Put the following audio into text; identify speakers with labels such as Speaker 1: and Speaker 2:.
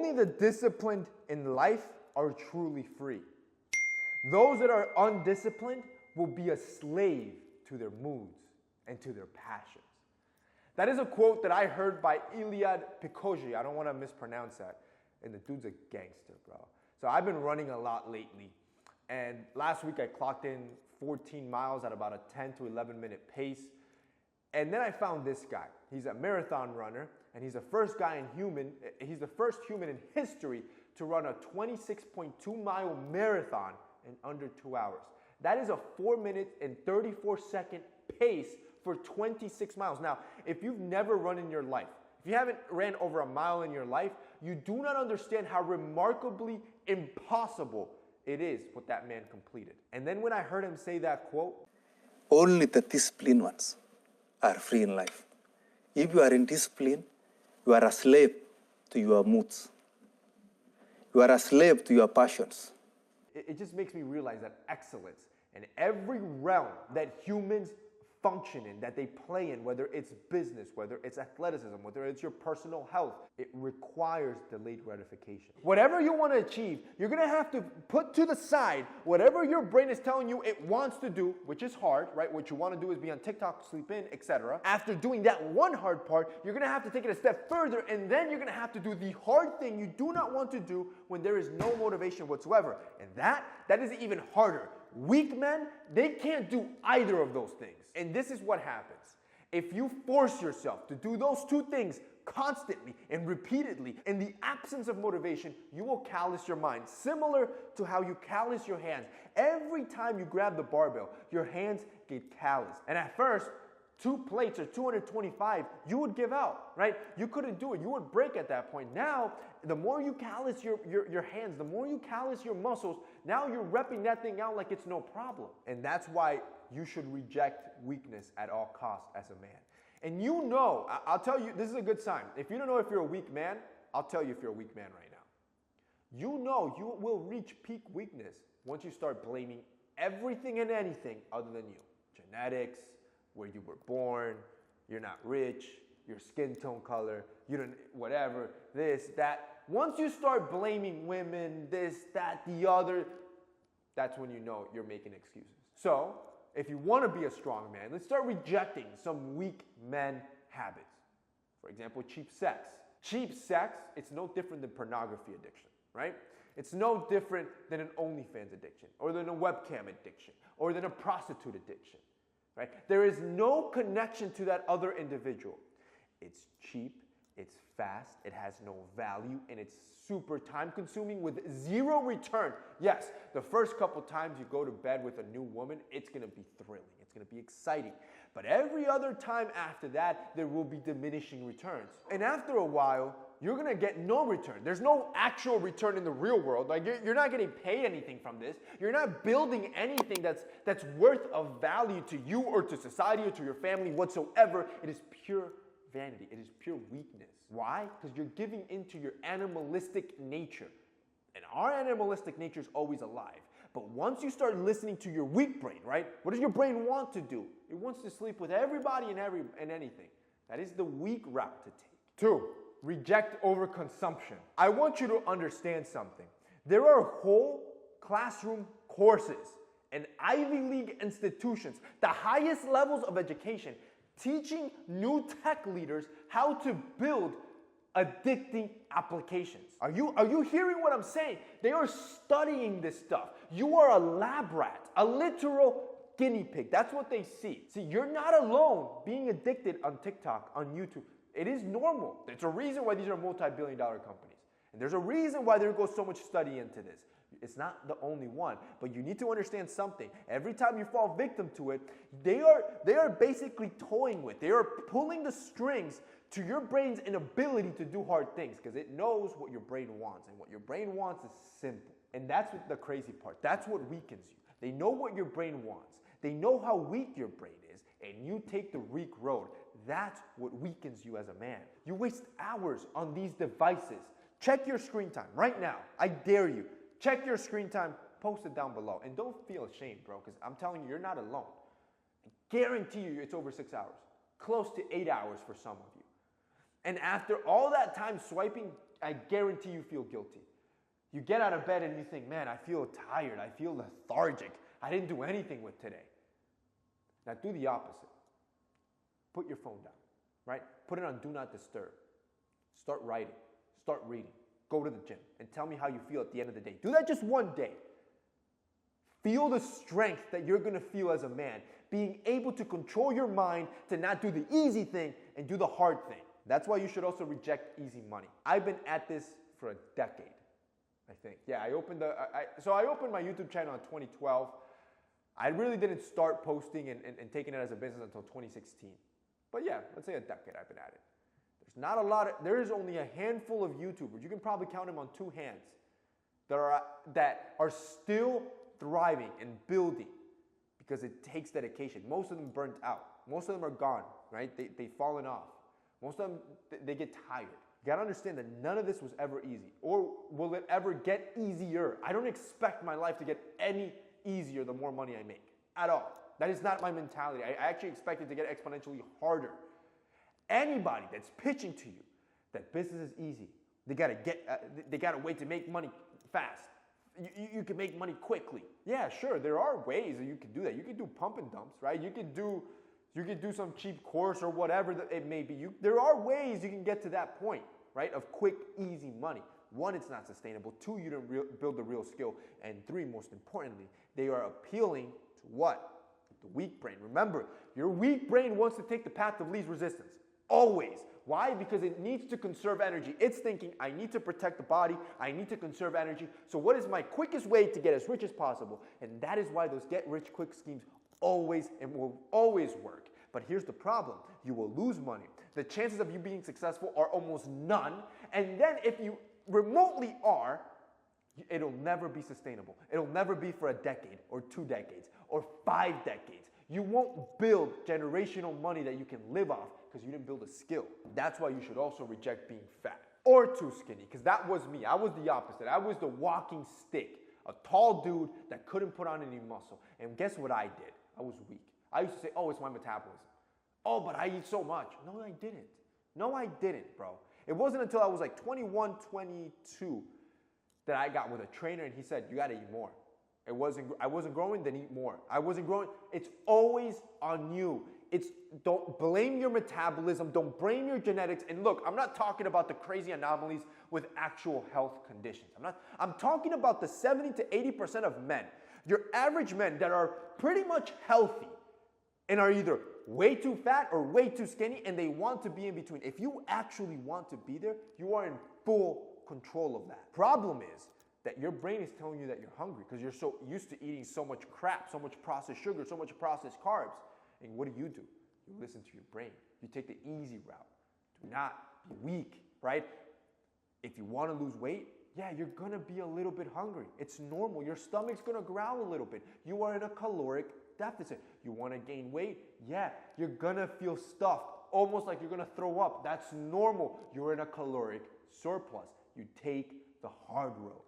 Speaker 1: Only the disciplined in life are truly free. Those that are undisciplined will be a slave to their moods and to their passions. That is a quote that I heard by Iliad Pikoji. I don't want to mispronounce that. And the dude's a gangster, bro. So I've been running a lot lately. And last week I clocked in 14 miles at about a 10 to 11 minute pace. And then I found this guy. He's a marathon runner, and he's the first human in history to run a 26.2 mile marathon in under 2 hours. That is a 4 minute and 34 second pace for 26 miles. Now, if you've never run in your life, if you haven't ran over a mile in your life, you do not understand how remarkably impossible it is what that man completed. And then when I heard him say that quote,
Speaker 2: only the disciplined ones are free in life. If you are in discipline, you are a slave to your moods. You are a slave to your passions.
Speaker 1: It just makes me realize that excellence in every realm that humans function in, that they play in, whether it's business, whether it's athleticism, whether it's your personal health, it requires delayed gratification. Whatever you want to achieve, you're going to have to put to the side whatever your brain is telling you it wants to do, which is hard, right? What you want to do is be on TikTok, sleep in, etc. After doing that one hard part, you're going to have to take it a step further, and then you're going to have to do the hard thing you do not want to do when there is no motivation whatsoever. And that is even harder. Weak men, they can't do either of those things. And this is what happens. If you force yourself to do those two things constantly and repeatedly, in the absence of motivation, you will callous your mind, similar to how you callous your hands. Every time you grab the barbell, your hands get calloused. And at first, 2 plates or 225, you would give out, right? You couldn't do it. You would break at that point. Now, the more you callous your hands, the more you callous your muscles, now you're repping that thing out like it's no problem. And that's why you should reject weakness at all costs as a man. And you know, I'll tell you, this is a good sign. If you don't know if you're a weak man, I'll tell you if you're a weak man right now. You know you will reach peak weakness once you start blaming everything and anything other than you. Genetics, where you were born, you're not rich, your skin tone color, you don't, whatever, this, that. Once you start blaming women, this, that, the other, that's when you know you're making excuses. So, if you want to be a strong man, let's start rejecting some weak men habits. For example, cheap sex. Cheap sex, it's no different than pornography addiction, right? It's no different than an OnlyFans addiction, or than a webcam addiction, or than a prostitute addiction. Right? There is no connection to that other individual. It's cheap, it's fast, it has no value, and it's super time consuming with zero return. Yes, the first couple times you go to bed with a new woman, it's going to be thrilling, it's going to be exciting. But every other time after that, there will be diminishing returns. And after a while, you're going to get no return. There's no actual return in the real world. Like you're not getting paid anything from this. You're not building anything that's worth of value to you or to society or to your family whatsoever. It is pure vanity. It is pure weakness. Why? Because you're giving into your animalistic nature. And our animalistic nature is always alive. But once you start listening to your weak brain, right? What does your brain want to do? It wants to sleep with everybody and anything. That is the weak route to take. 2. Reject overconsumption. I want you to understand something. There are whole classroom courses and Ivy League institutions, the highest levels of education, teaching new tech leaders how to build addicting applications. Are you hearing what I'm saying? They are studying this stuff. You are a lab rat, a literal guinea pig. That's what they see. See, you're not alone being addicted on TikTok, on YouTube. It is normal. There's a reason why these are multi-billion-dollar companies. And there's a reason why there goes so much study into this. It's not the only one, but you need to understand something. Every time you fall victim to it, they are basically toying with, they are pulling the strings to your brain's inability to do hard things because it knows what your brain wants. And what your brain wants is simple. And that's the crazy part. That's what weakens you. They know what your brain wants. They know how weak your brain is, and you take the weak road. That's what weakens you as a man. You waste hours on these devices. Check your screen time right now. I dare you. Check your screen time. Post it down below. And don't feel ashamed, bro, because I'm telling you, you're not alone. I guarantee you it's over 6 hours. Close to 8 hours for some of you. And after all that time swiping, I guarantee you feel guilty. You get out of bed and you think, man, I feel tired. I feel lethargic. I didn't do anything with today. Now do the opposite. Put your phone down, right? Put it on Do Not Disturb. Start writing. Start reading. Go to the gym and tell me how you feel at the end of the day. Do that just one day. Feel the strength that you're going to feel as a man, being able to control your mind to not do the easy thing and do the hard thing. That's why you should also reject easy money. I've been at this for a decade, I think. Yeah, I opened my YouTube channel in 2012. I really didn't start posting and taking it as a business until 2016. But yeah, let's say a decade I've been at it. There is only a handful of YouTubers, you can probably count them on two hands, that are still thriving and building because it takes dedication. Most of them burnt out. Most of them are gone, right? They've fallen off. Most of them, they get tired. You gotta understand that none of this was ever easy, or will it ever get easier. I don't expect my life to get any easier the more money I make, at all. That is not my mentality. I actually expect it to get exponentially harder. Anybody that's pitching to you that business is easy, they got a way to make money fast. You can make money quickly. Yeah, sure, there are ways that you can do that. You can do pump and dumps, right? You could do some cheap course or whatever that it may be. There are ways you can get to that point, right, of quick, easy money. One, it's not sustainable. Two, you don't build the real skill. And three, most importantly, they are appealing to what? The weak brain. Remember, your weak brain wants to take the path of least resistance. Always. Why? Because it needs to conserve energy. It's thinking, I need to protect the body. I need to conserve energy. So what is my quickest way to get as rich as possible? And that is why those get-rich-quick schemes always and will always work. But here's the problem. You will lose money. The chances of you being successful are almost none. And then if you remotely are, it'll never be sustainable. It'll never be for a decade or 2 decades or 5 decades. You won't build generational money that you can live off because you didn't build a skill. That's why you should also reject being fat or too skinny, because that was me. I was the opposite. I was the walking stick, a tall dude that couldn't put on any muscle. And guess what I did? I was weak. I used to say, oh, it's my metabolism. Oh, but I eat so much. No, I didn't. No, I didn't, bro. It wasn't until I was like 21, 22 that I got with a trainer and he said, you got to eat more. I wasn't growing, then eat more. I wasn't growing. It's always on you. Don't blame your metabolism. Don't blame your genetics. And look, I'm not talking about the crazy anomalies with actual health conditions. I'm talking about the 70 to 80% of men, your average men that are pretty much healthy and are either way too fat or way too skinny and they want to be in between. If you actually want to be there, you are in full control of that. Problem is that your brain is telling you that you're hungry because you're so used to eating so much crap, so much processed sugar, so much processed carbs. And what do? You listen to your brain. You take the easy route. Do not be weak, right? If you want to lose weight, yeah, you're going to be a little bit hungry. It's normal. Your stomach's going to growl a little bit. You are in a caloric deficit. You want to gain weight? Yeah, you're going to feel stuffed, almost like you're going to throw up. That's normal. You're in a caloric surplus. You take the hard road.